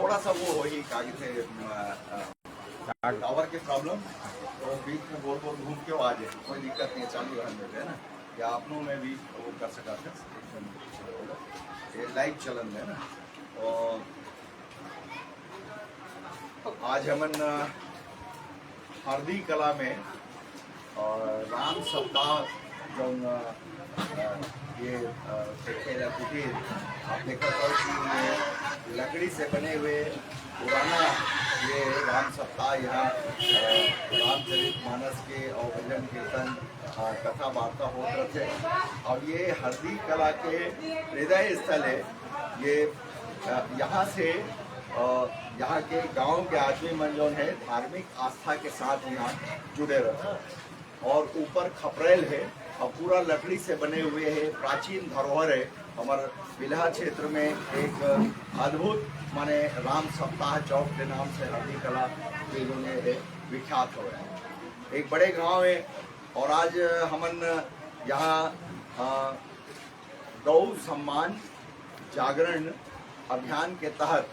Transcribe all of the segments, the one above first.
थोड़ा सा वो ही कागज थे टावर की प्रॉब्लम, तो बीच में गोल गोल घूम के आ जाए, कोई दिक्कत नहीं है, चालू रहने है ना, या अपनों में भी वो कर सका था। ये लाइव चलन है ना। और आज हमन हरदी कला में राम सप्ताह जो ये खेला कुटीर आप देखा था कि ये लकड़ी से बने हुए पुराना ये राम सप्ताह यहाँ रामचरित मानस के और भजन कीर्तन कथा वार्ता होते थे। और ये हरदी कला के हृदय स्थल है। ये यहाँ से यहाँ के गांव के आदमी मन जो है धार्मिक आस्था के साथ यहाँ जुड़े रहते हैं। और ऊपर खपरेल है और पूरा लकड़ी से बने हुए है, प्राचीन धरोहर है। हमारे बिल्हा क्षेत्र में एक अद्भुत माने राम सप्ताह चौक के नाम से हरदी कला के जो है विख्यात हो रहा है। एक बड़े गांव है। और आज हमन यहाँ गौ सम्मान जागरण अभियान के तहत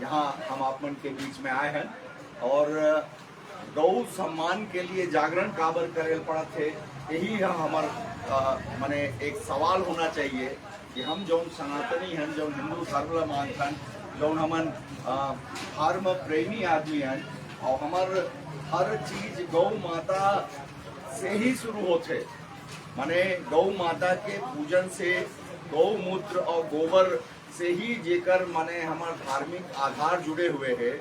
यहाँ हम आप मन के बीच में आए हैं। और गौ सम्मान के लिए जागरण काबर करे पड़ा थे, यही हमार माने एक सवाल होना चाहिए कि हम जो सनातनी हैं, जो हिंदू धर्म ला मानथन, जो हमन धर्म प्रेमी आदमी हैं, और हमार हर चीज गौ माता से ही शुरू होते। माने गौ माता के पूजन से, गौमूत्र और गोबर से ही जेकर माने हमारे धार्मिक आधार जुड़े हुए हैं।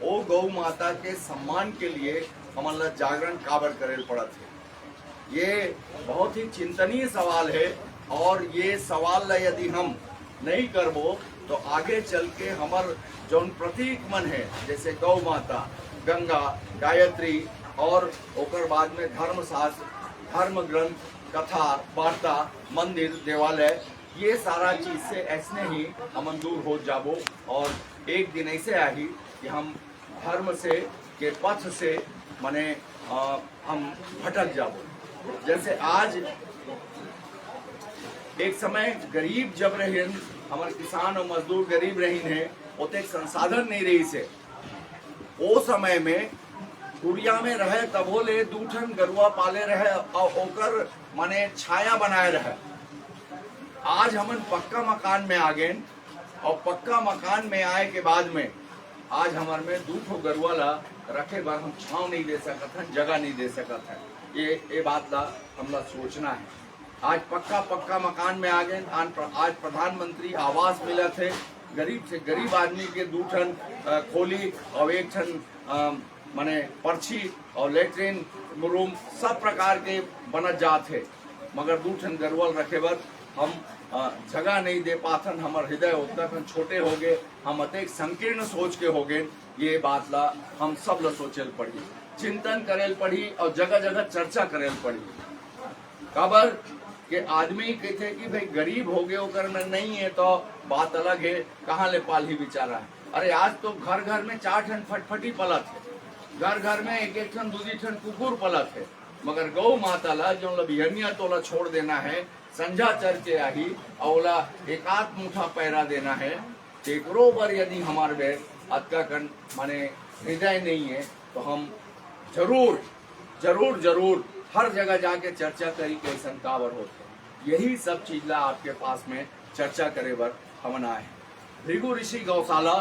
वो गौ माता के सम्मान के लिए हमारा जागरण काबर करे पड़ा थे। ये बहुत ही चिंतनीय सवाल है। और ये सवाल ला यदि हम नहीं करबो तो आगे चल के हमार जो प्रतीक मन है, जैसे गौ माता, गंगा, गायत्री और ओकर बाद में धर्मशास्त्र, धर्म ग्रंथ, कथा वार्ता, मंदिर, देवालय, ये सारा चीज से ऐसे ही हम दूर हो जाबो। और एक दिन ऐसे आई कि हम धर्म से के पथ से माने हम भटक जाबो। जैसे आज एक समय गरीब जब रहे, हमारे किसान और मजदूर गरीब रही है, उतने संसाधन नहीं रही से। वो समय में कुड़िया में रहे तबो ले दूठन गरुआ पाले रहे और ओकर माने छाया बनाए रहे। आज हमन पक्का मकान में आ गए और पक्का मकान में आए के बाद में आज हमारे में दूठो गरुआ ला रखे बार हम छांव नहीं दे सकत हैं, जगह नहीं दे सकत हैं। ये बात ला हमला सोचना है। आज पक्का मकान में आ गए। आज प्रधानमंत्री आवास मिला थे, गरीब से गरीब आदमी के दूठन खोली और एक ठन माने पर्ची और लेटरिन रूम सब प्रकार के बनत जाते। मगर दूठन गरुआ रखे बर हम जगह नहीं दे पाथन। हमार हृदय उतना छोटे हो गए, हम अतेक संकीर्ण सोच के हो गए। ये बात ला हम सब ला सोचल पड़ी, चिंतन करेल पड़ी और जगह जगह चर्चा करेल पड़ी। काबर के आदमी कहते कि भाई गरीब हो गए ओकर में नहीं है तो बात अलग है, कहाँ ले पाली बेचारा है। अरे आज तो घर घर में 4 ठन फटफटी पलत है, घर घर में एक ठन 2 ठन कुकुर पलत है। मगर गौ माता ला जो बिहनिया तोला छोड़ देना है, संझा चर के आही औला एक आध मुठा पैरा देना है। एकरो पर यदि हमारे में अतका कन माने हृदय नहीं है तो हम जरूर हर जगह जाके चर्चा करी कैसन काबर होते। यही सब चीज ला आपके पास में चर्चा करे बर हमन आए। भृगु ऋषि गौशाला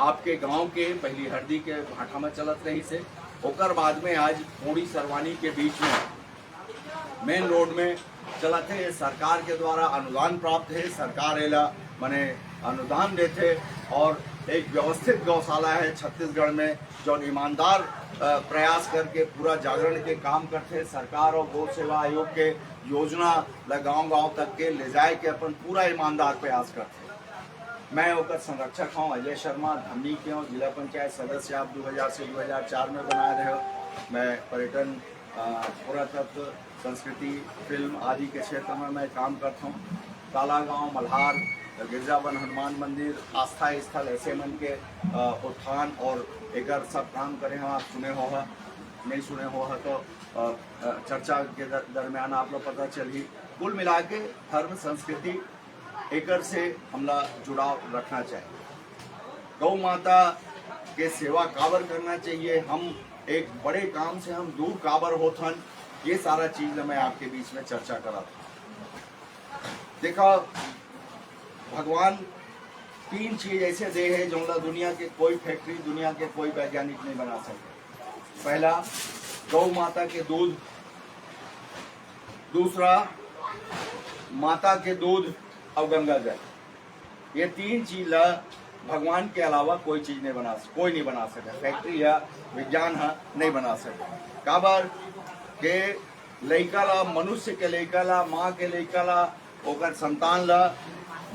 आपके गांव के पहली हरदी के भाटा में चलत रही से, ओकर बाद में आज पूरी सरवानी के बीच में मेन रोड में चलत है। सरकार के द्वारा अनुदान प्राप्त है, सरकार एला माने अनुदान देते। और एक व्यवस्थित गौशाला है छत्तीसगढ़ में जो ईमानदार प्रयास करके पूरा जागरण के काम करते। सरकार और गौ सेवा आयोग के योजना गांव तक के ले जाए के अपन पूरा ईमानदार प्रयास करते। मैं ओकर संरक्षक हूँ अजय शर्मा, धमनी के हूँ, जिला पंचायत सदस्य आप 2000 से 2004 में बनाए रहे हो। मैं पर्यटन, पुरातत्व, संस्कृति, फिल्म आदि के क्षेत्र में मैं काम करता हूँ। काला गाँव, मल्हार, गिरजावन, हनुमान मंदिर, आस्था स्थल ऐसे मन के उत्थान और एक सब काम करे हैं। आप सुने हो नहीं सुने हो तो चर्चा के दरमियान आप लोग पता चली। कुल मिला के धर्म संस्कृति एकर से हमला जुड़ाव रखना चाहिए। गौ माता के सेवा काबर करना चाहिए, हम एक बड़े काम से हम दूर काबर होथन, ये सारा चीज मैं आपके बीच में चर्चा करा था। देखा, भगवान 3 चीज ऐसे दे है जो दुनिया के कोई फैक्ट्री, दुनिया के कोई वैज्ञानिक नहीं बना सकते। पहला गौ माता के दूध, दूसरा माता के दूध और गंगा जल। ये 3 चीज ला भगवान के अलावा कोई चीज नहीं बना, कोई नहीं बना सका, फैक्ट्री है, विज्ञान है, नहीं बना सका। काबर के लड़का ला, मनुष्य के लड़का ला, माँ के लड़का ला, ओकर संतान ला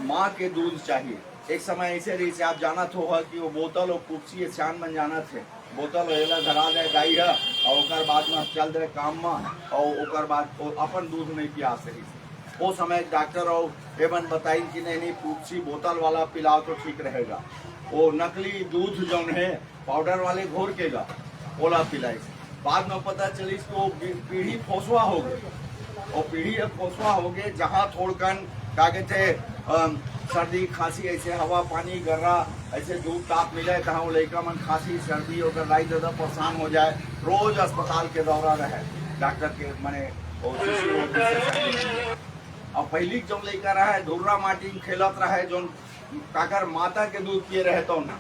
माँ के दूध चाहिए। एक समय ऐसे रही से आप जानत हो कि वो बोतल और कुर्सी सियान बन जाना थे, बोतल एला धरा दे गाई है और ओकर बाद में चल दे काम में, और ओकर बाद अपन दूध नहीं पिया सही। वो समय डॉक्टर और एवं बताई कि नहीं कुर्सी बोतल वाला पिलाओ तो ठीक रहेगा, वो नकली दूध जो है पाउडर वाले घोर केगा ओला पिलाई। बाद में पता चली तो पीढ़ी फोसवा हो गई, और पीढ़ी फोसवा हो गए जहाँ थोड़कन क्या कहते सर्दी खांसी ऐसे हवा पानी गर्रा ऐसे धूप ताप मिले कहाँ वो लड़का मन खांसी सर्दी और लाई ज़्यादा परेशान हो जाए, रोज अस्पताल के दौरा रहे डॉक्टर के मने। और पहली जो लड़का रहे धुर्रा माटी खेलत रहे, जो काकर माता के दूध पिए रहे तो ना,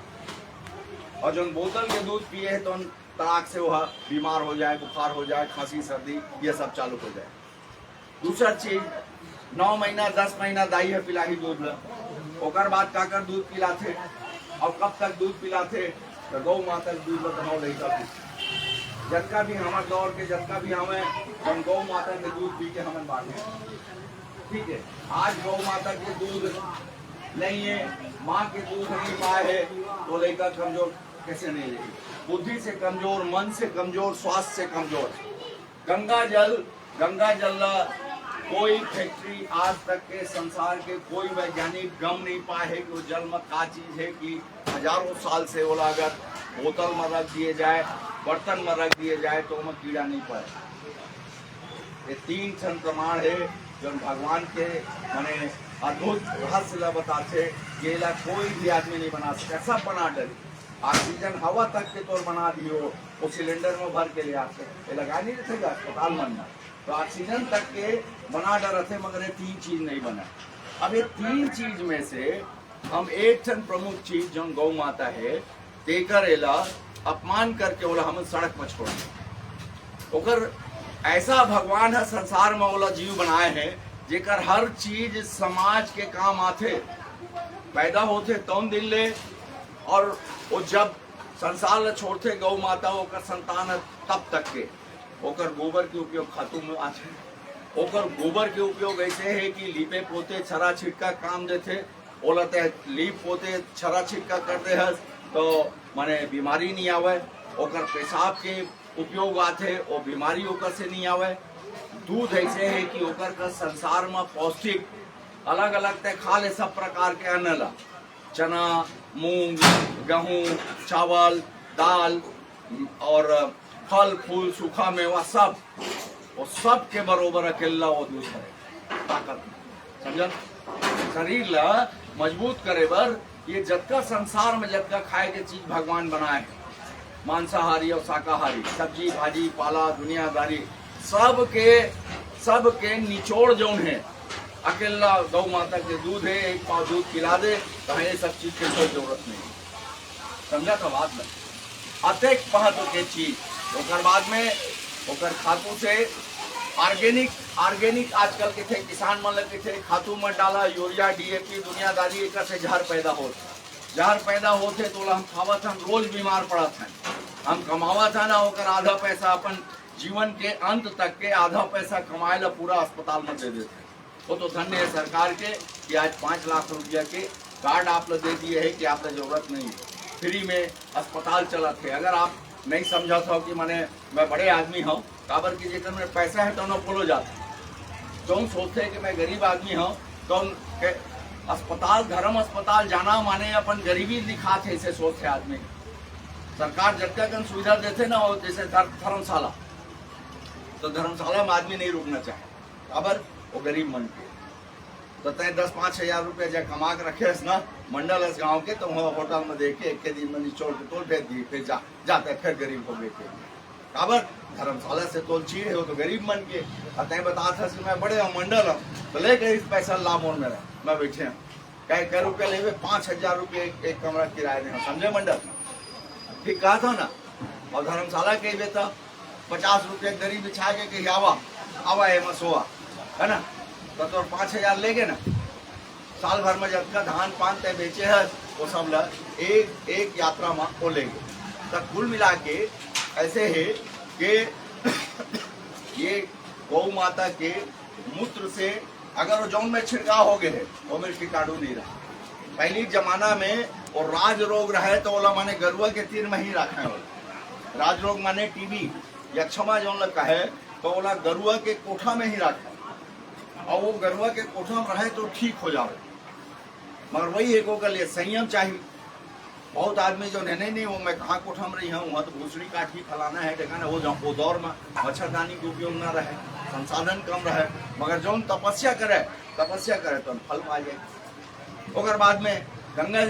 और जो बोतल के दूध पिए है तो तड़ाक से वह बीमार हो जाए, बुखार हो जाए, खांसी सर्दी ये सब चालू हो जाए। दूसरा चीज 9 महीना 10 महीना दाई है पिलाही दूध ला, ओकर बाद काकर दूध पिलाथे, और कब तक दूध पिलाथे तो गौ माता के दूध ला लड़का पी। जतका भी हमारे दौर के जतका भी हमें हम गौ माता के दूध पी के हमें बांटे, ठीक है। आज गौ माता के दूध नहीं है, माँ के दूध नहीं पाए है तो लड़का कमजोर कैसे नहीं लेगी, बुद्धि से कमजोर, मन से कमजोर, स्वास्थ्य से कमजोर। गंगा जल कोई फैक्ट्री आज तक के संसार के कोई वैज्ञानिक गम नहीं पाए है कि वो जल में क्या चीज है कि हजारों साल से वो अगर बोतल में रख दिए जाए, बर्तन में रख दिए जाए तो उनमें कीड़ा नहीं पाए। ये 3 क्षण प्रमाण है जो भगवान के माने अद्भुत रहस्य बताते, ये ला कोई भी आदमी नहीं बना सकता, सब बना डरे। ऑक्सीजन हवा तक के तौर बना दियो, वो सिलेंडर में भर के ले आते, ये लगा नहीं रहेगा अस्पताल में ना, तो ऑक्सीजन तक के बना डर थे, मगर ये 3 चीज नहीं बना। अब ये 3 चीज में से हम एक ठन प्रमुख चीज जो गौ माता है तेकर एला अपमान करके बोला हम सड़क पर छोड़ ओकर ऐसा भगवान है संसार में बोला जीव बनाए हैं जेकर हर चीज समाज के काम आते, पैदा होते तौन दिन ले, और वो जब संसार ला छोड़ते गौ माता ओकर संतान तब तक के ओकर गोबर के उपयोग खातू में आते। ओकर गोबर के उपयोग ऐसे है कि लीपे पोते छरा छिटका काम देते, बोलते लीप पोते छरा छिटका करते हैं तो माने बीमारी नहीं आवे। ओकर पेशाब के उपयोग आते, वो बीमारी ओकर से नहीं आवे। दूध ऐसे है कि ओकर का संसार में पौष्टिक अलग अलग ते खा ले सब प्रकार के अन्न ला, चना, मूंग, गेहूं, चावल, दाल और फल फूल सूखा मेवा सब, वो सब के बरोबर अकेला वो दूध है ताकत, समझल। शरीर ला मजबूत करे बर ये जतका संसार में जतका खाए के चीज भगवान बनाए, मांसाहारी और शाकाहारी, सब्जी भाजी पाला दुनियादारी, सबके निचोड़ जौन है अकेला गौ माता के दूध है। एक पाव दूध पिला दे तो ये सब चीज की कोई जरूरत नहीं, समझा था बात में। अत्यधिक महत्व के चीज ओकर बाद में ओकर खातू से ऑर्गेनिक आजकल के थे किसान मन लगे थे खातू में डाला यूरिया डीएपी दुनियादारी एक से जहर पैदा होते तो हम खावत हम रोज बीमार पड़त हैं, हम कमावत है ना ओकर आधा पैसा अपन जीवन के अंत तक के आधा पैसा कमाए ला पूरा अस्पताल में दे देते। वो तो धन्य है सरकार के कि आज 5 लाख रुपया के कार्ड आप लोग दे दिए है कि आप लोग जरूरत नहीं, फ्री में अस्पताल चला थे। अगर आप नहीं समझा था कि मैंने मैं बड़े आदमी हूँ काबर की जेकर में पैसा है तो न बोलो जाता, जो सोचते हैं कि मैं गरीब आदमी हूँ तो अस्पताल धर्म अस्पताल जाना माने अपन गरीबी दिखाते ऐसे सोचते आदमी। सरकार जगह कन सुविधा देते ना हो जैसे धर्मशाला, तो धर्मशाला में आदमी नहीं रुकना चाहे काबर वो गरीब मन के। तो तय 10-5 हजार रुपया जब कमा के रखे ना मंडल इस गाँव के, तो वहाँ होटल में देखे एक दिन में निचोड़ के तोल भेज दिए, फिर जाते फिर गरीब को बेचे। काबर धर्मशाला से तोल चीड़ हो तो गरीब मन के तय बता था कि मैं बड़े मंडल हूँ, तो लेके इस पैसा लाभ और मेरा मैं बैठे हूँ कई रुपया ले 5,000 रुपये एक कमरा किराया दे, समझे मंडल, ठीक कहा था ना। और धर्मशाला के बेटा 50 रुपये गरीब बिछा के कही आवा है सोआ है ना, तो 5,000 लेगे ना। साल भर में जब का धान पान तय बेचे है वो सब ला एक यात्रा में वो लेंगे। तो कुल मिला के ऐसे है कि ये गौ माता के मूत्र से अगर जौन में छिड़काव हो गए है वो में कीटाणु नहीं रहा। पहली जमाना में वो राज रोग रहे तो ओला माने गरुआ के तीर में ही रखे हो। राज रोग माने टीबी यक्षमा जौन लगा है तो ओला गरुआ के कोठा में ही रखे, और वो गरुआ के कोठा में रहे तो ठीक हो जाए। मगर वही एक के लिए संयम चाहिए। बहुत आदमी जो नहीं वो मैं कहाँ कोठा में रही हूँ, वहाँ तो भूसड़ी काठी फलाना है ठिकाना, वो दौर में मच्छरदानी के उपयोग न रहे, संसाधन कम रहे। मगर जो तपस्या करे तो फल पा जाए। और बाद में गंगा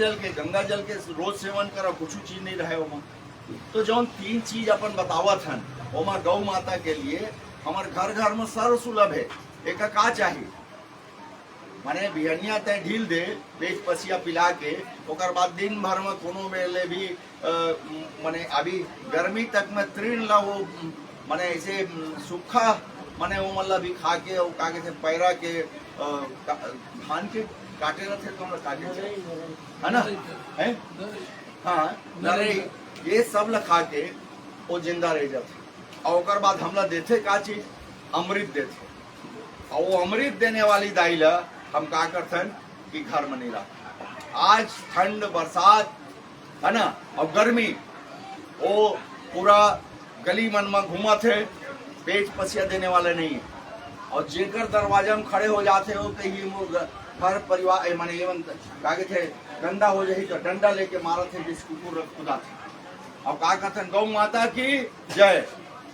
जल के रोज सेवन करो, कुछ चीज नहीं रहे वहाँ। तो जो 3 चीज अपन बतावत हन ओमा गौ माता के लिए हमारे घर में सर्व सुलभ है। एक का चाहिए माने बिहनिया तय ढील दे पेट पसिया पिला के, ओकर बाद दिन भर में कोनो बेले भी माने अभी गर्मी तक में तृण ला वो माने ऐसे सूखा माने वो मतलब भी खा के और कागे थे पैरा के धान के काटे रहते तो काटे है ना है हाँ नरे ये सब ला खा के वो जिंदा रह जाते। और ओकर बाद हमला देते का चीज अमृत देते, और वो अमृत देने वाली दाई ला हम का करथन कि घर में नहीं रहा। आज ठंड बरसात है ना और गर्मी वो पूरा गली मन में घूमा थे, पेट पसिया देने वाले नहीं है। और जेकर दरवाजा में खड़े हो जाते हो कहीं घर परिवार माने एवं कागे थे गंदा हो जाए तो डंडा लेके मारा थे जिस कुकुर खुदा थे। अब का कहते गौ माता की जय,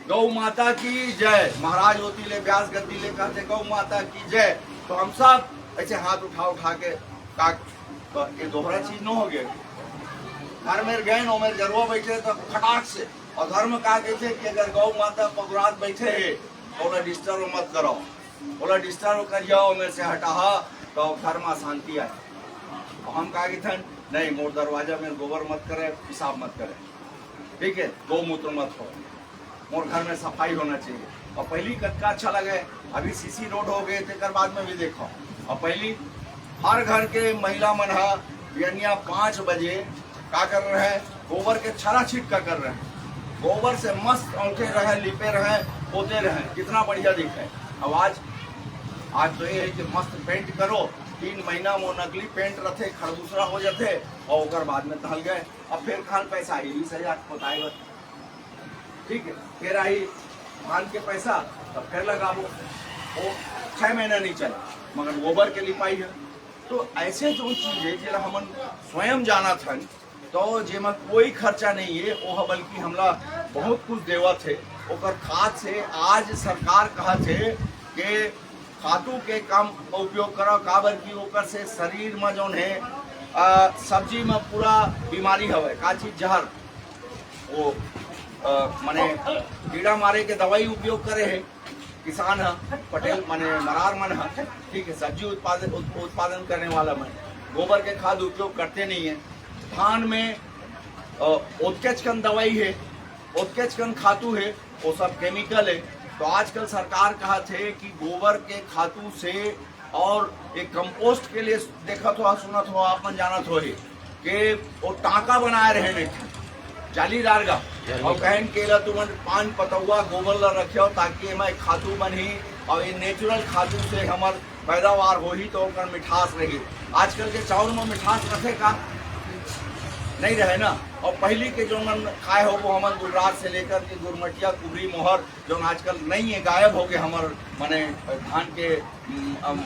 गौ माता की जय। महाराज होती ले व्यास गद्दी ले कहते गौ माता की जय। तो हम सब ऐसे हाथ उठा के का तो ये दोहरा चीज न हो गए। घर में गए नो मेरे गरुआ बैठे तो खटाक से, और घर में कहा कहते कि अगर गौ माता पगुरात बैठे है तो उन्हें डिस्टर्ब मत करो, बोला डिस्टर्ब करियो मेरे से हटा तो घर में शांति आए। तो हम कहा कि थन नहीं मोर दरवाजा में गोबर मत करे, पेशाब मत करे, ठीक है, गौमूत्र मत हो, मोर घर में सफाई होना चाहिए। और पहली कटका अच्छा लगे, अभी सीसी रोड हो गए थे बाद में भी देखो। और पहली हर घर के महिला मन बिहनिया 5 बजे का कर रहे हैं, गोबर के छरा छिटका कर रहे हैं, गोबर से मस्त औंठे रहे, लिपे रहे, पोते रहे, कितना बढ़िया दिख है। अब आज तो ये है कि मस्त पेंट करो, 3 महीना वो नकली पेंट रखे खरदूसरा हो जाते और ओकर बाद में टहल गए। अब फिर खान पैसा 20,000 बताएगा, ठीक है, फिर आई धान के पैसा तब फिर लगाबो, वो 6 महीना नहीं चले मगर गोबर के लिपाई है। तो ऐसे जो चीज है जिला हम स्वयं जाना था तो जेमा कोई खर्चा नहीं है, वो बल्कि हमला बहुत कुछ देवत है। ओकर खाद से आज सरकार कहा थे कि खातू के कम उपयोग करो, काबर की ओकर से शरीर में जो है सब्जी में पूरा बीमारी हवे, का चीज जहर वो माने कीड़ा मारे के दवाई उपयोग करे है किसान है, पटेल माने मरार मन है, ठीक है, सब्जी उत्पादन करने वाला मन गोबर के खाद उपयोग करते नहीं है। धान में उत्केचकन दवाई है, उत्केचकन खातू है, वो सब केमिकल है। तो आजकल सरकार कहा थे कि गोबर के खातू से और एक कंपोस्ट के लिए देखा तो सुनत हो आपन जानत हो कि वो टाका बनाए रहे नहीं जालीदार का, और कहन के ला तुमन 5 पतौआ गोबर ला रखे ताकि मैं खातू बनी और ये नेचुरल खातू से हमार पैदावार हो ही तो ओकर मिठास रही। आजकल के चावल में मिठास रखे का नहीं रहे ना। और पहली के जो मन खाए हो वो हमारे गुजरात से लेकर के गुरमटिया कुबरी मोहर जो आजकल नहीं है, गायब हो गए हमारे माने धान के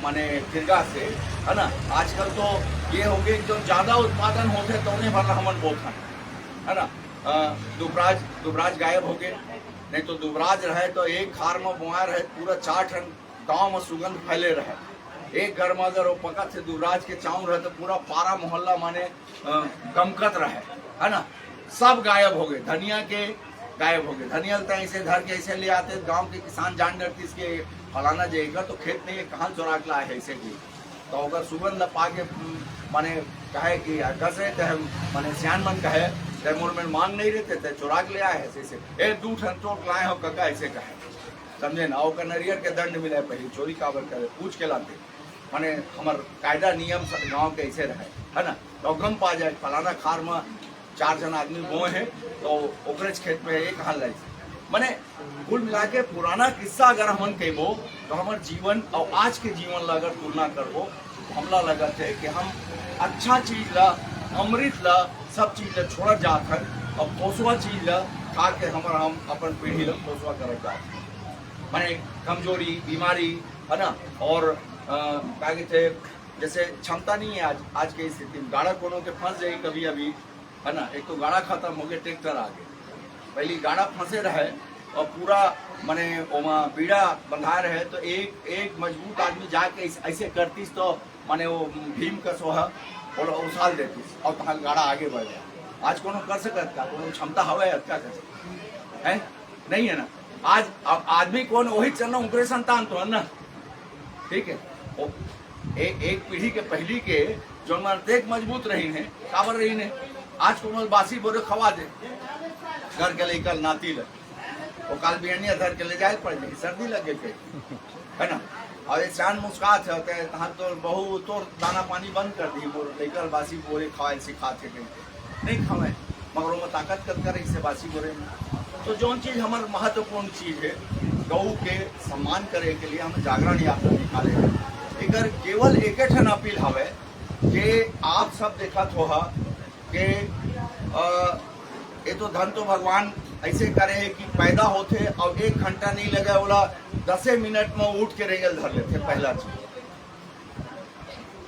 माने तिरगा से, है ना। आजकल तो ये हो गए जो ज्यादा उत्पादन होते तो उन्हें भर हमन बोखा, है ना। दुबराज गायब हो गए, नहीं तो दुबराज रहे तो एक खार में बुआ रहे पूरा 4 टन गाँव में सुगंध फैले रहे, एक घर में अगर वो पकड़ से दूराज के चाउर रहे तो पूरा पारा मोहल्ला माने गमकत रहे, है ना। सब गायब हो गए, धनिया के गायब हो गए। धनिया तो ऐसे धर के ऐसे ले आते, गांव के किसान जान डरती इसके फलाना जाएगा तो खेत नहीं है, कहाँ चुरा के लाए ऐसे की। तो अगर सुगंध पा के माने कहे कि दस रहे थे माने सियान मन कहे ते मोर में मांग नहीं रहते थे, चुरा के ले आए ऐसे ए 2 ठन टोट लाए हो कका ऐसे कहे, समझे ना। और नरियर के दंड मिले, पहले चोरी काबर करे पूछ के लाते, माने हमार कायदा नियम गाँव के ऐसे रहे, है ना। तो गम पा जाए फलाना खार में 4 जन आदमी बोए हैं तो ओकरेज खेत में एक हाल है। माने कुल मिला के पुराना किस्सा अगर हम कहबो तो हमारे जीवन और आज के जीवन ला अगर तुलना करबो, हमला लगत है कि हम अच्छा चीज ला, अमृत ला, सब चीज ला छोड़ जात है और पोसवा चीज ला खा के हम अपन पीढ़ी ला पोसवा कर जाते। माने कमजोरी, बीमारी, है ना। और क्या कहते जैसे क्षमता नहीं है आज के स्थिति में। गाड़ा कोनो के फंस जाए कभी अभी, है ना। एक तो गाड़ा खत्म हो गया, ट्रैक्टर आ गए। पहले गाड़ा फंसे रहे और पूरा माने ओमा बीड़ा बंधा रहे तो एक मजबूत आदमी जाके ऐसे करतीस तो माने वो भीम का सोहा और उछाल देतीस और तहाँ गाड़ा आगे बढ़ गया। आज कोनो कर सकत का, कोनो क्षमता हवे क्या कर सकते है, नहीं है ना। आज आदमी कौन वही चलना उनके संतान तो है ना, ठीक है। एक पीढ़ी के पहली के जो मर्देक मजबूत रही है, काबर रही है। आज को बासी बोरे खवा दे घर के लेकर नाती लग, वो काल बिहनिया धर के ले जाए पड़ जाए, सर्दी लगे थे, है ना। और चांद मुस्कात होते हैं तहाँ तो बहु तो दाना पानी बंद कर दी, वो लेकर बासी बोरे खवाए सिखाते नहीं खवाए, मगर वो ताकत कर करे इससे बासी बोरे में। तो जो चीज हमारे महत्वपूर्ण चीज है, गौ के सम्मान करे के लिए हम जागरण यात्रा निकाले हैं। अगर केवल एक ठन अपील हवे कि आप सब देखा थोड़ा कि ये तो धन तो भगवान ऐसे करे है कि पैदा होते और 1 घंटा नहीं लगा, बोला 10 मिनट में उठ के रेंगल धर लेते पहला चीज।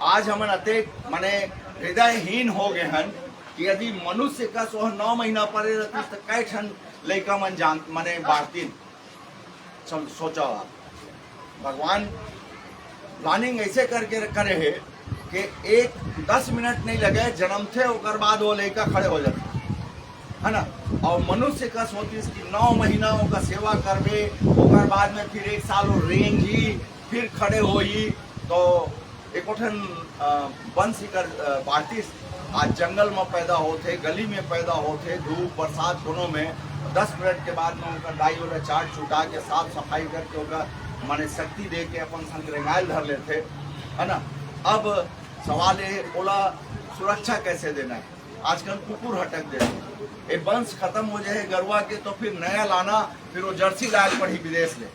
आज हम अतेक माने हृदयहीन हो गए हैं कि यदि मनुष्य का 9 महीना पड़े रहती तो कई ठन लड़का मन जान माने बाढ़ती। सोचा भगवान प्लानिंग ऐसे करके करे है कि 10 मिनट नहीं लगे जन्म थे और बाद वो लड़का खड़े हो जाते, है ना। और मनुष्य का सोचती कि 9 महीना का सेवा करबे, और बाद में फिर 1 साल वो रेंगी, फिर खड़े होई। तो एक वंश कर बाटिस आज जंगल में पैदा होते, गली में पैदा होते, धूप बरसात दोनों में 10 मिनट के बाद में उनका डाई वाला चाट छुटा के साफ सफाई करके उनका माने शक्ति दे के अपन संग रेंगाल धर लेते, है ना। अब सवाल है बोला सुरक्षा कैसे देना है। आजकल कुकुर हटक दे ये वंश खत्म हो जाए गरुआ के तो फिर नया लाना, फिर वो जर्सी गाय पड़ी विदेश ले,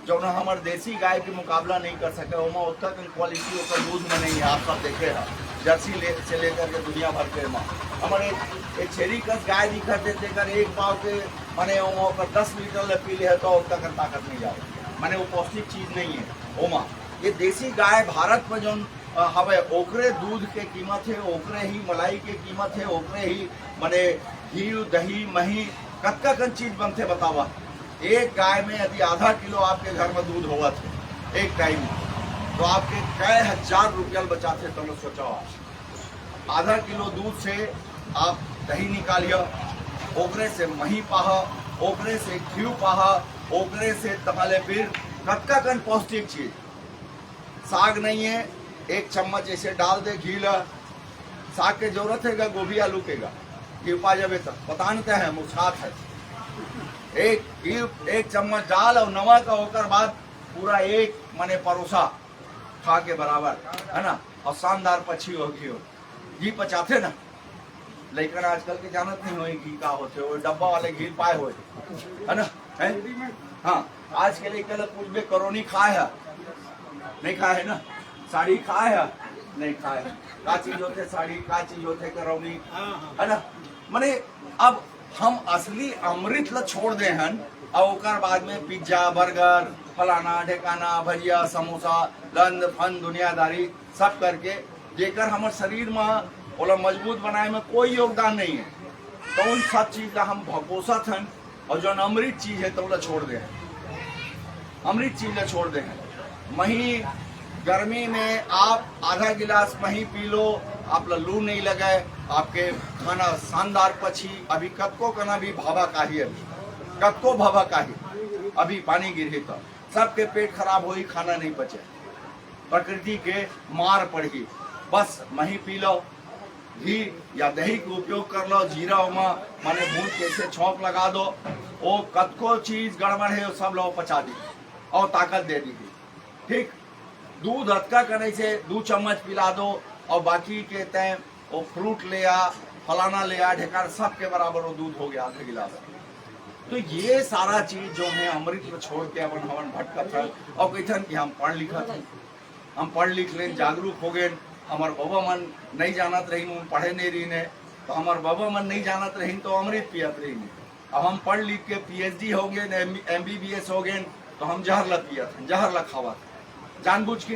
जो ना हमारे देसी गाय के मुकाबला नहीं कर सके। ओमा उत्तर क्वालिटी होकर दूध में नहीं है, आप सब देखे हैं जर्सी से लेकर के दुनिया भर के माँ हमारे एक छेरी कस गाय दिखा देते कर 1 पाव के माने ओमा 10 लीटर पी ले तो उत्तर ताकत नहीं जाए, माने वो पौष्टिक चीज नहीं है। ओमा ये देसी गाय भारत में जो हवे ओकरे दूध के कीमत है, ओकरे ही मलाई के कीमत है, ओकरे ही माने घी दही मही कत्का कन चीज बनते बतावा। एक गाय में यदि आधा किलो आपके घर में दूध होगा थे एक टाइम में तो आपके कई 1000 रुपया बचाते। तो सोचो आधा किलो दूध से आप दही निकालिए, ओकरे से मही पाहा, ओकरे से घी पाहा, ओकरे से तमाले फिर कत्का कन पौष्टिक चीज। साग नहीं है 1 चम्मच ऐसे डाल दे घी ला, साग के जरूरत है गोभी आलू के घी पा जावे तक पता नहीं है मुस्कात है। एक चम्मच डाल और नमक होकर बाद पूरा एक माने परोसा खा के बराबर, है ना। और शानदार पक्षी हो घी पचाते ना, लेकिन आजकल के जानत नहीं हो घी का होते वो डब्बा वाले घी पाए हुए, है ना है? हाँ आज के लिए कल पूछबे करोनी खाए है नहीं खाए है ना, साड़ी खाए है नहीं खाए है, का चीज होते साड़ी, का चीज होते करौनी, है ना। माने अब हम असली अमृत ला छोड़ दे हन और बाद में पिज्जा बर्गर फलाना ढेकाना भजिया समोसा लंद फन दुनियादारी सब करके जेकर हमारे शरीर में ओला मजबूत बनाए में कोई योगदान नहीं है। तो उन सब चीज का हम भकोसत हन और जो अमृत चीज है तो छोड़ दे, अमृत चीज ला छोड़ दे। मही गर्मी में आप आधा गिलास मही पी लो, आप लू नहीं लगे, आपके खाना शानदार पची। अभी कतको कना भी भाभा काही, अभी कतको भाभा काही, अभी पानी गिरी तो सबके पेट खराब हुई, खाना नहीं बचे, प्रकृति के मार पड़ी। बस मही पी लो, घी या दही का उपयोग कर लो, जीरा उमा माने भून के से छौंक लगा दो, वो कतको चीज गड़बड़ है वो सब लोग पचा दी और ताकत दे दी। ठीक, दूध हथका करने से 2 चम्मच पिला दो और बाकी के तय वो फ्रूट ले आ, फलाना ले आ, ढेकार सब के बराबर वो दूध हो गया आधा गिलास। तो ये सारा चीज जो है अमृत में छोड़ के अपन हवन भटकत है और कहथन कि हम पढ़ लिखत हैं, हम पढ़ लिख लें, जागरूक हो गए। हमार बाबा मन नहीं जानत रही, पढ़े नहीं रही ने, तो हमार बाबा मन नहीं जानत रही तो अमृत पियत रही ने। अब हम पढ़ लिख के PhD हो गए, MBBS हो गए, तो हम जहर ला पियत, जहर ला खावत जानबूझ के,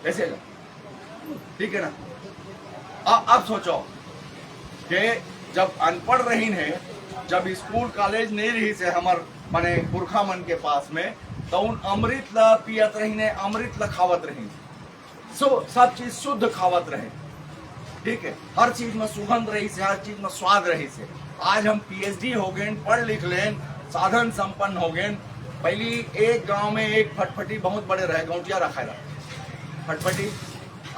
कैसे ला? ठीक है ना। अब सोचो कि जब अनपढ़ रही है, जब स्कूल कॉलेज नहीं रही से हमार माने पुरखा मन के पास में, तो उन अमृत ला पियत रही ने, अमृत ला खावत रही, सब चीज शुद्ध खावत रहे। ठीक है, हर चीज में सुगंध रही से, हर चीज में स्वाद रही से। आज हम PhD हो गए, पढ़ लिख लें, साधन संपन्न हो गए। पहली एक गांव में एक फटफटी बहुत बड़े रहे, गौटिया रखा रहा फटफटी।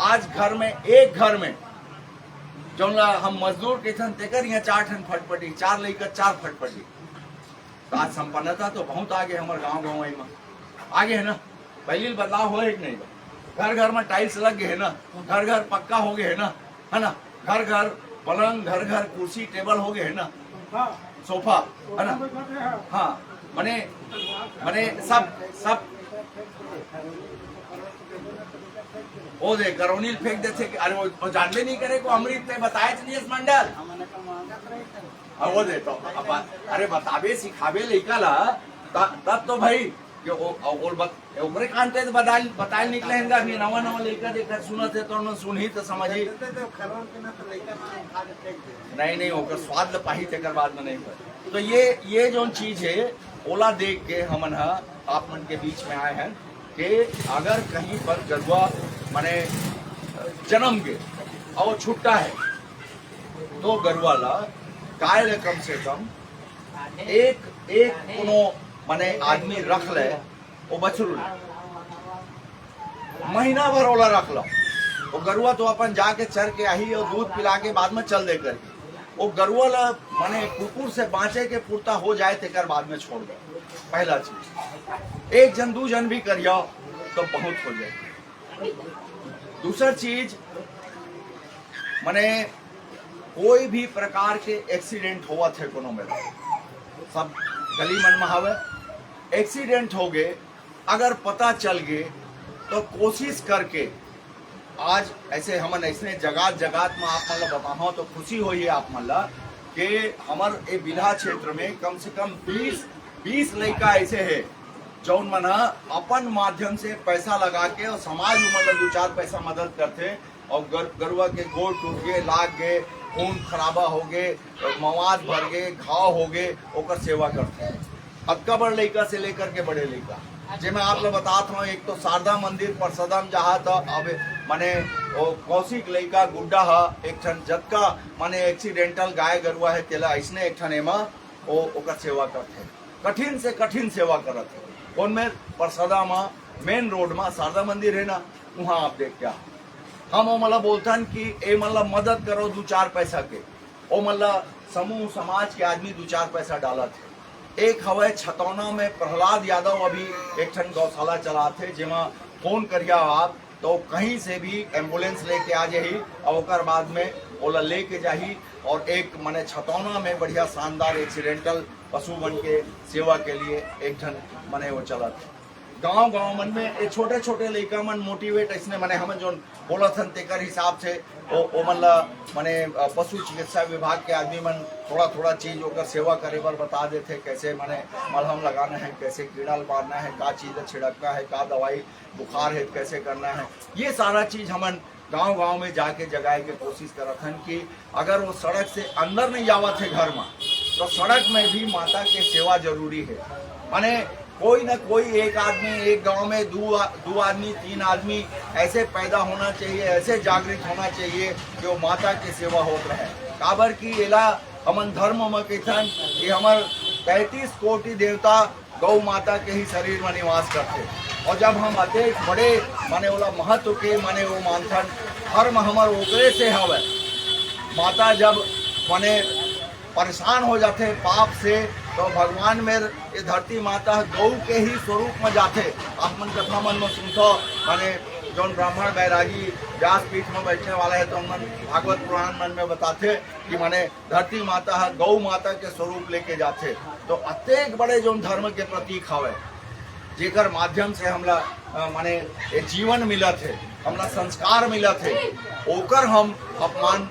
आज घर में, एक घर में जो हम मजदूर के थन तेकर यहाँ 4 ठन फटफटी, 4 लेकर 4 फटफटी। तो आज संपन्नता तो बहुत आगे हमारे गाँव में आगे है ना। पहले बदलाव हो एक नहीं, घर घर में टाइल्स लग गए है ना, घर घर पक्का हो गए है ना, घर घर पलंग, घर घर कुर्सी टेबल हो गए है ना, सोफा है ना। हाँ, मने सब वो दे करौनील फेंक देते कि अरे वो जानले नहीं करे को अमृत ने बताया नहीं मंडल। वो दे तो अरे बताबे सिखाबे लइका ला, तब तो भाई ओकरे कांटे बताए निकले हैं। अभी नवा नवा लइका देखा सुनत है तो सुनही तो समझी नहीं ओकर स्वाद ल पाही तेकर बाद में नहीं कर। तो ये जो चीज है ओला देख के हमन आप मन के बीच में आए हैं कि अगर कहीं पर गरुआ माने जन्म के और छुट्टा है तो गरुआ ला काय कम से कम एक कोनो माने आदमी रख ले, वो बछरू महीना भर ओला रख लो। वो गरुआ तो अपन जाके चर के आई और दूध पिला के बाद में चल दे करके, वो गरुआ ला माने कुकुर से बाँचे के पूर्ता हो जाए तेकर बाद में छोड़ दो। पहला चीज, 1 जन 2 जन भी करियो तो बहुत हो जाए। दूसरा चीज माने कोई भी प्रकार के एक्सीडेंट हुआ थे कोनो में, सब गली मन में हवे एक्सीडेंट हो गए, अगर पता चल गए तो कोशिश करके आज ऐसे हमन ऐसे जगात में आप मन ला बताओ तो खुशी हुई है आप मन ला कि हमार ए बिल्हा क्षेत्र में कम से कम 20 लड़का ऐसे है जौन मन अपन माध्यम से पैसा लगा के और समाज में मतलब 2-4 पैसा मदद करते और गरुआ के गोड़ टूट गए, लाग गए, खून खराबा हो गए, मवाद भर गए, घाव हो गए, ओकर सेवा करते हैं। अक्का बड़ लड़का से लेकर के बड़े लड़का, जे मैं आप लोग बताता हूँ। एक तो शारदा मंदिर पर सदम जहाँ था, अब माने वो कौशिक लड़का गुड्डा है, एक ठन जतका माने एक्सीडेंटल गाय गरुआ है तेला ऐसने एक ठन एमा वो ओकर सेवा करते, कठिन से कठिन सेवा करते। कौन में परसदा में मेन रोड में शारदा मंदिर है ना, वहाँ आप देख क्या हम वो मतलब बोलतन कि ए मतलब मदद करो 2-4 पैसा के, वो मतलब समूह समाज के आदमी 2-4 पैसा डाला थे। एक हवे छतौना में प्रहलाद यादव अभी एक ठन गौशाला चलाते, जेमा फोन करिया आप तो कहीं से भी एम्बुलेंस लेके आ जाही और बाद में ओला लेके जाही और एक माने छतौना में बढ़िया शानदार एक्सीडेंटल पशु बन के सेवा के लिए एक ठन माने वो चला। गांव मन में ये छोटे छोटे लड़का मन मोटिवेट ऐसने माने हम जो बोलत हन तेकर हिसाब से ओ मन ला माने पशु चिकित्सा विभाग के आदमी मन थोड़ा चीज ओकर सेवा करे बर बता देते, कैसे माने मलहम लगाना है, कैसे कीड़ा मारना है, का चीज छिड़कना है, का दवाई बुखार है कैसे करना है। ये सारा चीज हमन गांव में जाके जगाए के कोशिश करत हन कि अगर वो सड़क से अंदर नहीं आवत है घर में तो सड़क में भी माता के सेवा जरूरी है। माने कोई ना कोई एक आदमी, एक गांव में दो आदमी, 3 आदमी ऐसे पैदा होना चाहिए, ऐसे जागृत होना चाहिए कि वो माता की सेवा होत रहे। काबर की एला हमन धर्म में कहथन कि हमार 33 कोटि देवता गौ माता के ही शरीर में निवास करते, और जब हम अत्यंत बड़े माने ओला महत्व के माने वो मानथन, धर्म हमार ओकरे से हवे। माता जब माने परेशान हो जाते पाप से, तो भगवान में ये धरती माता गौ के ही स्वरूप में जाते। आप मन कथा मन में सुनते माने जौन ब्राह्मण बैरागी व्यास पीठ में बैठने वाला है, तो मन भागवत पुराण मन में बताते कि माने धरती माता है गौ माता के स्वरूप लेके जाते। तो अत्येक बड़े जौन धर्म के प्रतीक हवे, जेकर माध्यम से हमला माने ये जीवन मिलत है, हमला संस्कार मिलत है, ओकर हम अपमान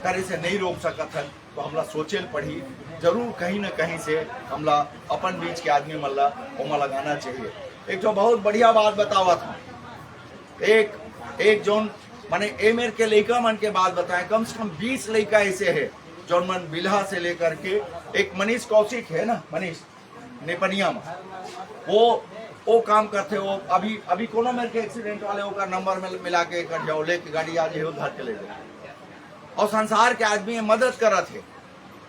करे से नहीं रोक सकत है। तो हमला सोचे पड़ी जरूर कहीं न कहीं से हमला अपन बीच के आदमी मल्ला ओमा लगाना चाहिए। एक तो बहुत बढ़िया बात बतावा था, एक जोन माने एमेर के लड़का मन के बात बताए, कम से कम 20 लड़का ऐसे है जोन मन बिल्हा से लेकर के, एक मनीष कौशिक है ना, मनीष नेपनिया में वो काम करते। वो अभी कोनो मेरे के एक्सीडेंट वाले होगा नंबर में मिला के कर जाओ, लेके गाड़ी आ जाए उधर चले जाओ, और संसार के आदमी मदद करा थे।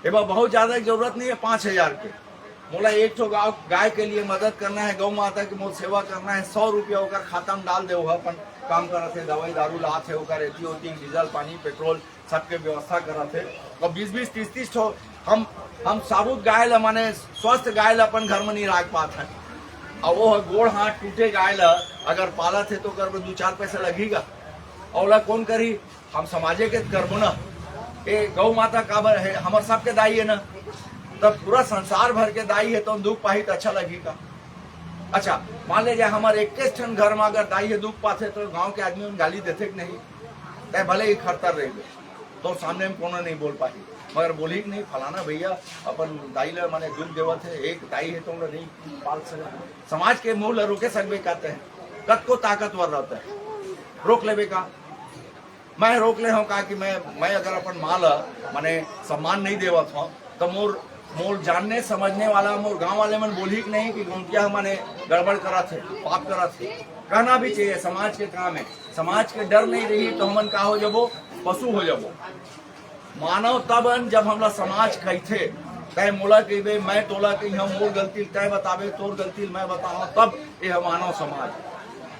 एवं बहुत ज्यादा जरूरत नहीं है 5000 के, मोला एक तो गाय के लिए मदद करना है, गौ माता की मोल सेवा करना है, 100 रुपया होकर खाता में डाल दे, अपन काम करा थे, दवाई दारू लाते होकर एथी होती, डीजल पानी पेट्रोल सबके व्यवस्था करा थे। और 20-20 30-30 तो हम साबुत गाय ला माने स्वस्थ गाय ला अपन घर में नहीं रख पाते हैं, और वो गोड़ हाथ टूटे गाय ला अगर पाला थे तो कर 2-4 पैसा लगेगा, और कौन करी, हम समाजे के करबो ना। ये गौ माता काबर है, हमारे सबके दाई है ना, तब पूरा संसार भर के दाई है, तो दुख पाही तो अच्छा लगेगा। अच्छा मान लीजिए हमारे 21 ठन घर में अगर दाई है दुख पाते, तो गांव के आदमी गाली देते कि नहीं, तय भले ही खरतर रह गए तो सामने में कोनो नहीं बोल पाही, मगर बोली कि नहीं फलाना भैया अपन दाई ला माने दुख देवत है, एक दाई है तो नहीं पाल सका। समाज के मुंह रोके सकबे कहते हैं, कत को ताकतवर रहता है, रोक लेबे का। मैं रोक ले हूँ कहा कि मैं अगर अपन माल माने सम्मान नहीं देवत हूँ, तो मोर जानने समझने वाला मोर गांव वाले मन बोली कि नहीं कि गुंटिया माने गड़बड़ करा थे, पाप करा थे। कहना भी चाहिए, समाज के काम है, समाज के डर नहीं रही तो हमन का हो जबो, पशु हो जबो। मानव तब जब हमला समाज कहते, तय मोला कहे मैं तोला कही हम मोर गलती तय बतावे, तोर गलती मैं बताऊँ, तब यह मानव समाज।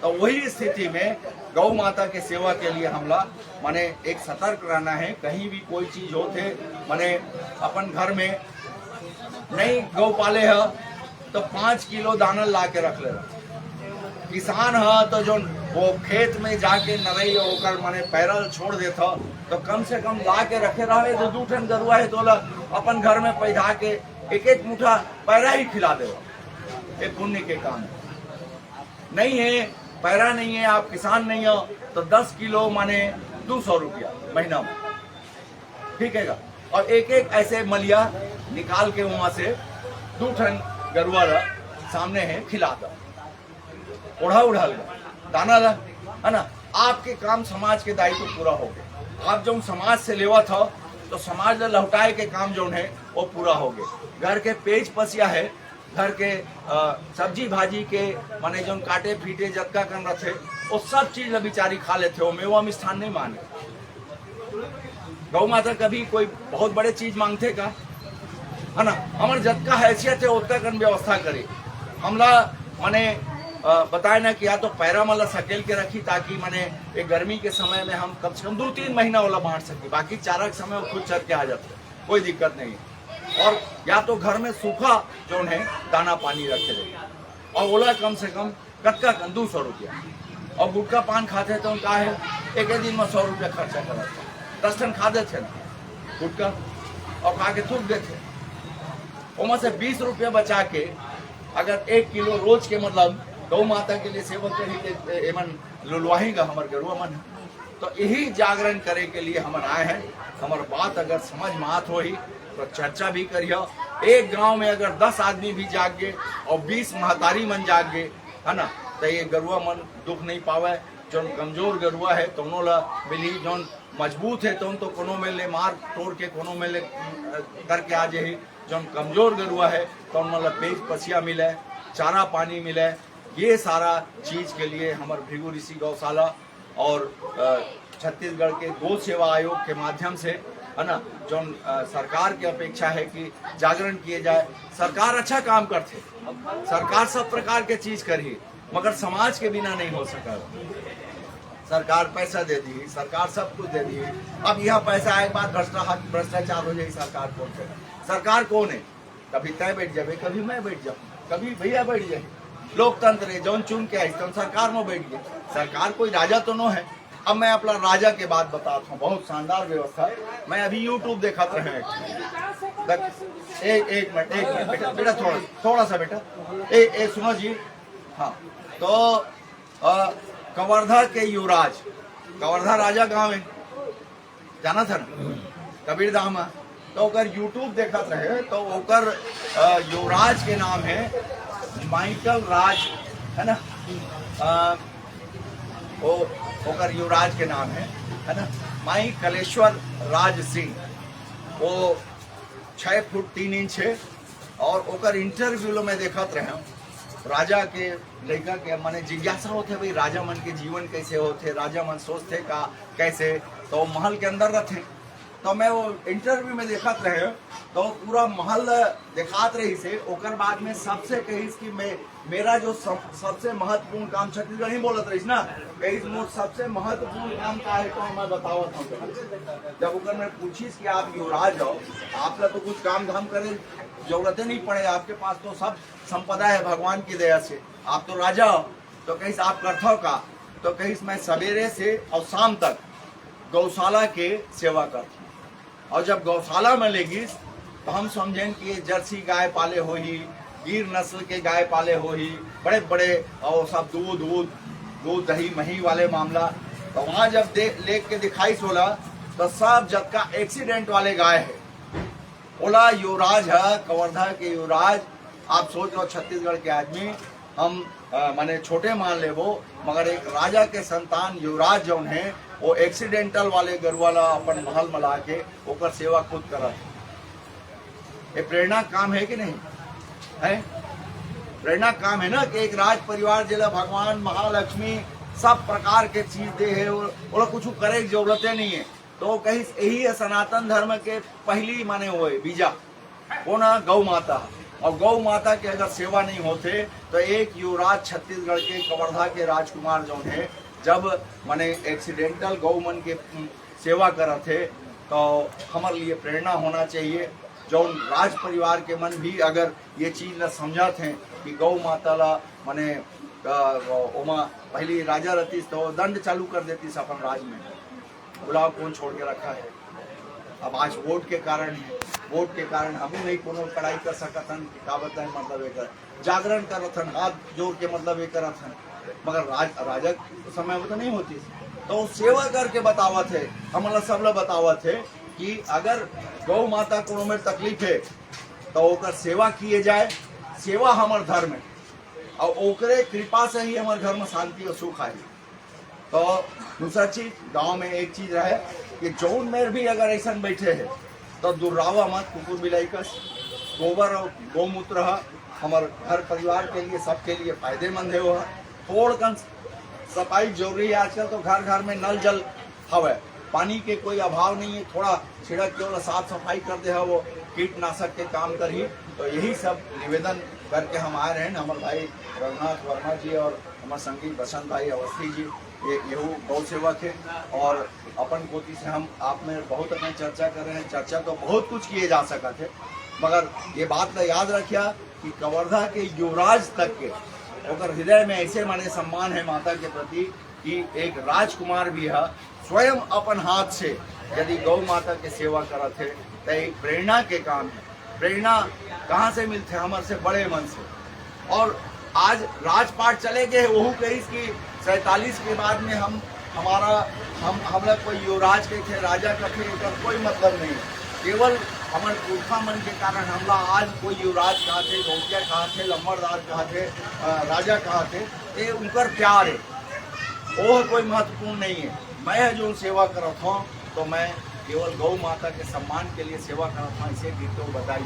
तो वही स्थिति में गौ माता के सेवा के लिए हमला माने एक सतर्क रहना है। कहीं भी कोई चीज होते माने अपन घर में नहीं गौ पाले है तो 5 किलो दाना ला के रख ले। किसान है तो जो वो खेत में जाके नरई होकर माने पैरल छोड़ देता, तो कम से कम ला के रखे रहे, तो 2 ठन गरुआ है तो अपन घर में पैदा के एक मुठा पैरा ही खिला दे, ये पुण्य के काम है। नहीं है पैरा नहीं है, आप किसान नहीं हो, तो 10 किलो माने 200 रुपया महीना में, ठीक है। और एक ऐसे मलिया निकाल के वहां से 2 ठन गरुआ सामने है खिला दो, उड़ा दाना ला, है ना। आपके काम समाज के दायित्व पूरा हो गए। आप जो समाज से लेवा था तो समाज ला लौटाए के काम जो है वो पूरा हो गए। घर के पेज पसिया है, घर के सब्जी भाजी के माने जो काटे फीटे जत्का कर रहे थे, वो सब चीज बेचारी खा लेते हो, मेवा मिष्ठान नहीं माने। गौ माता कभी कोई बहुत बड़े चीज मांगते का, है ना। हमारे जत्का हैसियत है उतना कर व्यवस्था करे। हमला माने बताए ना कि या तो पैरा मला सकेल के रखी, ताकि माने एक गर्मी के समय में हम कम से कम 2-3 महीना वाला बांट सके, बाकी चारा के समय खुद चल के आ जाते, कोई दिक्कत नहीं है। और या तो घर में सूखा जो है दाना पानी रखे रहे, और ओला कम से कम कटका 200 रुपया। और गुटखा पान खाते तो उनका है एक दिन में 100 रुपया खर्चा करा, 10 टन खा देते ना गुटखा और खा के थूक देते, वहां से 20 रुपया बचा के अगर 1 किलो रोज के मतलब गौ माता के लिए सेवा करी एमन लुलवाहीगा हमारे गरुआ मन। तो यही जागरण करे के लिए हम आए हैं। हमार बात अगर समझ में आत हो ही तो चर्चा भी करियो। एक गांव में अगर 10 आदमी भी जाग गए और 20 महतारी मन जाग गए, है ना, तो ये गरुआ मन दुख नहीं पावे। जो कमजोर गरुआ है तो ला मिली, जो मजबूत है तो कोनो में ले मार तोड़ के कोनो में ले करके आ जाए। जो कमजोर गरुआ है तो मतलब पेज पसिया मिले, चारा पानी मिले, ये सारा चीज के लिए हमारे भृगु ऋषि गौशाला और छत्तीसगढ़ के गौ सेवा आयोग के माध्यम से, है ना, जो सरकार की अपेक्षा है कि जागरण किए जाए। सरकार अच्छा काम करते, सरकार सब प्रकार के चीज करी, मगर समाज के बिना नहीं हो सका। सरकार पैसा दे दी, सरकार सब कुछ दे दी, अब यह पैसा आए बाद भ्रष्टाचार हो जाए। सरकार कौन है? सरकार कौन है? कभी तय बैठ जाए, कभी मैं बैठ जाऊँ, कभी भैया बैठ जाए। लोकतंत्र है, जौन चुन के आई तो सरकार में बैठ गए। सरकार कोई राजा तो नो है। अब मैं अपना राजा के बात बताता हूँ, बहुत शानदार व्यवस्था। मैं अभी यूट्यूब देखा रहे एक मिनट बेटा, थोड़ा सा बेटा, सुनो जी। हाँ, तो कवर्धा के युवराज, कवर्धा राजा गांव है, जाना था ना, कबीर धाम। तो ओकर यूट्यूब देखा रहे तो ओकर युवराज के नाम है माइकल राज, है ना, वो ओकर युवराज के नाम है ना, माई कलेश्वर राज सिंह। वो 6 फुट 3 इंच है। और ओकर इंटरव्यू में देखत रहे, राजा के लड़का के माने जिज्ञासा होते भाई राजा मन के जीवन कैसे होते, राजा मन सोचते का कैसे, तो महल के अंदर रहते। तो मैं वो इंटरव्यू में देखत रहे तो पूरा महल दिखात रही से। ओकर बाद में सबसे कही कि मेरा जो सबसे महत्वपूर्ण काम, छत्तीसगढ़ ही बोलत रही ना, कही सबसे महत्वपूर्ण काम का है, तो मैं बतावत हूँ। जब ओकर मैं पूछीस कि आप युवराज हो, आपका तो कुछ काम धाम करे जरूरत नहीं पड़े, आपके पास तो सब संपदा है भगवान की दया से, आप तो राजा हो। तो कहीं आप करते हो का? तो कहीं मैं सवेरे से और शाम तक गौशाला के सेवा करता हूँ। और जब गौशाला में लेगी तो हम समझें कि जर्सी गाय पाले हो ही, गिर नस्ल के गाय पाले हो ही, बड़े बड़े और सब दूध दही मही वाले मामला। तो वहाँ जब लेक के दिखाई सोला तो सब जब का एक्सीडेंट वाले गाय है। ओला युवराज है, कवर्धा के युवराज। आप सोच लो छत्तीसगढ़ के आदमी हम माने छोटे मान ले वो, मगर एक राजा के संतान युवराज जौन है वो एक्सीडेंटल वाले गरुवाला अपन महल में ला के ओकर सेवा खुद करत। ये प्रेरणा काम है कि नहीं है? प्रेरणा काम है ना कि एक राज परिवार जिला भगवान महालक्ष्मी सब प्रकार के चीज दे है, वो कुछ करे की जरूरत नहीं है। तो कहीं यही है सनातन धर्म के पहली माने हुए बीजा वो ना गौ माता। और गौ माता के अगर सेवा नहीं होते तो एक युवराज छत्तीसगढ़ के कवर्धा के राजकुमार जो है जब माने एक्सीडेंटल गौ मन के सेवा करत थे, तो हमारे लिए प्रेरणा होना चाहिए। जो राज परिवार के मन भी अगर ये चीज न समझत हैं कि गौ माता ला माने ओमा पहली राजा रहती तो दंड चालू कर देती अपन राज में, बुलाव कौन छोड़ के रखा है। अब आज वोट के कारण है, वोट के कारण हम नहीं कोनो कड़ाई कर सकतन कि का बताएं, मतलब एक जागरण करथन, हाथ जोड़ के मतलब ये करथन, मगर राजा समय में तो नहीं होती। तो सेवा करके बतावत है, हमारा सब लोग बतावत है कि अगर गौ माता को में तकलीफ है तो ओकर सेवा किए जाए। सेवा हमार धर्म है और ओकरे कृपा से ही हमारे घर में शांति और सुख आए। तो दूसरा चीज गांव में एक चीज रहे कि जौन में भी अगर ऐसा बैठे है तो दुर्रावा मत, कुकुर बिलाई का गोबर और गौमूत्र हमारे घर परिवार के लिए सबके लिए फायदेमंद है। वो थोड़ कन सफाई जरूरी है। आजकल तो घर घर में नल जल हवे, पानी के कोई अभाव नहीं है, थोड़ा छिड़क के साफ सफाई कर दे है, वो कीटनाशक के काम कर ही। तो यही सब निवेदन करके हम आए रहे हैं। हमारे भाई रघुनाथ वर्मा जी और हमारे संगी बसंत भाई अवस्थी जी ये गौ सेवक है। और अपन कोटि से हम आप में बहुत अपने चर्चा कर रहे हैं। चर्चा तो बहुत कुछ किए जा सका थे, मगर ये बात का याद रखिया कि कवर्धा के युवराज तक के अगर हृदय में ऐसे माने सम्मान है माता के प्रति कि एक राजकुमार भी है स्वयं अपन हाथ से यदि गौ माता के सेवा करत है तो एक प्रेरणा के काम है। प्रेरणा कहाँ से मिलते? हमारे से बड़े मन से। और आज राजपाट चले गए, वहू कही कि 47 के बाद में हम लोग कोई युवराज के थे, राजा का थे, कोई मतलब नहीं। केवल हमारे पुरखा मन के कारण हमला आज कोई युवराज कहा थे, गौतिया कहा थे, लम्बरदार कहा थे, राजा कहा थे, ये उनकर प्यार है, वो कोई महत्वपूर्ण नहीं है। मैं जो सेवा करता हूँ तो मैं केवल गौ माता के सम्मान के लिए सेवा करत था इसे गीतो बताई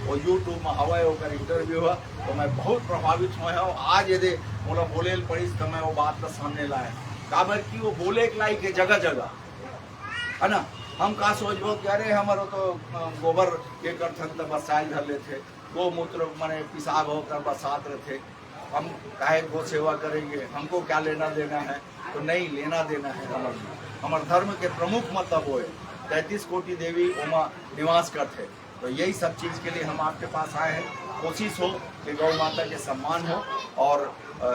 और यूट्यूब में हवा होकर इंटरव्यू हुआ तो मैं बहुत प्रभावित हुआ है। और आज यदि मोला बोले पड़ी तो मैं वो बात का सामने लाया काबर की वो बोले के लाई के जगह जगह है ना। हम का सोचबो कि अरे हमारो तो गोबर के करथन तो बसायल धर लेते गोमूत्र माने पिसाब होकर बसात रहते हम काहे गो सेवा करेंगे हमको क्या लेना देना है। तो नहीं लेना देना है हमारे धर्म के प्रमुख मतलब वो है 33 कोटि देवी उमा निवास करते। तो यही सब चीज़ के लिए हम आपके पास आए हैं। कोशिश हो कि गौ माता के सम्मान हो और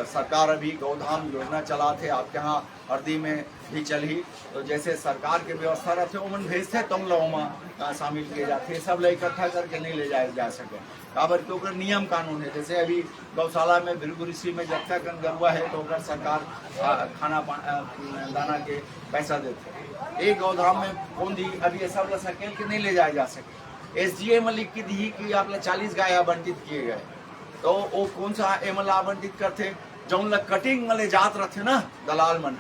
सरकार अभी गौधाम योजना चलाते आपके यहाँ हरदी में भी चली तो जैसे सरकार के व्यवस्था रहते उमन भेजते तुम लोगों में शामिल किए जाते सब लोग इकट्ठा करके नहीं ले जाए जा सके काबर के ओकर नियम कानून है। जैसे अभी गौशाला में भृगु ऋषि में जब तक गरुआ है तो ओकर सरकार खाना दाना के पैसा देते एक गौधाम में कौन दी अभी ये सब सकेल के नहीं ले जाए जा सके। SGM लिख की दी कि आप 40 गाय आवंटित किए गए तो वो कौन सा एमएल आवंटित करते जौन ला कटिंग मले जात रहते ना दलाल मन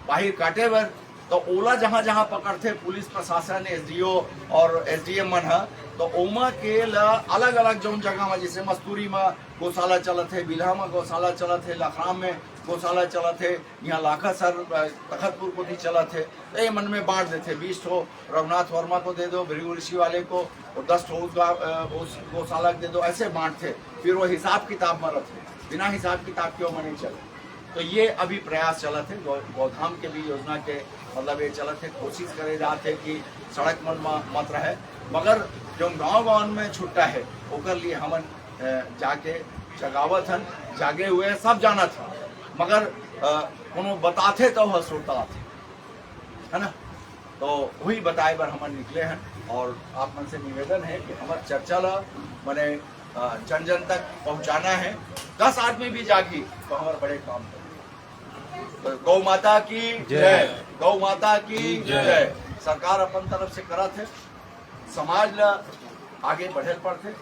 बाहर काटे बर तो ओला जहाँ जहाँ पकड़ते पुलिस प्रशासन SDO और SDM मन है तो ओमा के अलग अलग जौन जगह में जैसे मस्तूरी में गौशाला चलत है बिल्हा में गौशाला चलत है लखराम में गौशाला चलत है यहाँ लाखा सर तखतपुर को भी चलत है तो ये मन में बांट देते 20 ठो रघुनाथ वर्मा को दे दो भृगु ऋषि वाले को और 10 ठो उस गौशाला दे दो ऐसे बांटते फिर वो हिसाब किताब में रखते बिना हिसाब किताब क्यों में नहीं चले। तो ये अभी प्रयास चलत है गौधाम के भी योजना के मतलब ये चलत है कोशिश करे जाते कि सड़क मन मत रहे मगर जो गाँव में छुट्टा है ओकर लिए हमन जाके जगावत हन जागे हुए सब जाना था मगर कोनो बताते तो वह सुनता है ना। तो वही बताए बर हमन निकले हैं और आप मन से निवेदन है कि हमारे चर्चा ला मैंने जन जन तक पहुंचाना है। 10 आदमी भी जागी तो हमारे बड़े काम करें। तो गौ माता की जय गौ माता की जय। सरकार अपन तरफ से करत है समाज ला आगे बढ़े पड़ते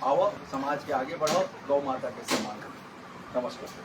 आओ समाज के आगे बढ़ाओ गौ माता के सम्मान। नमस्कार।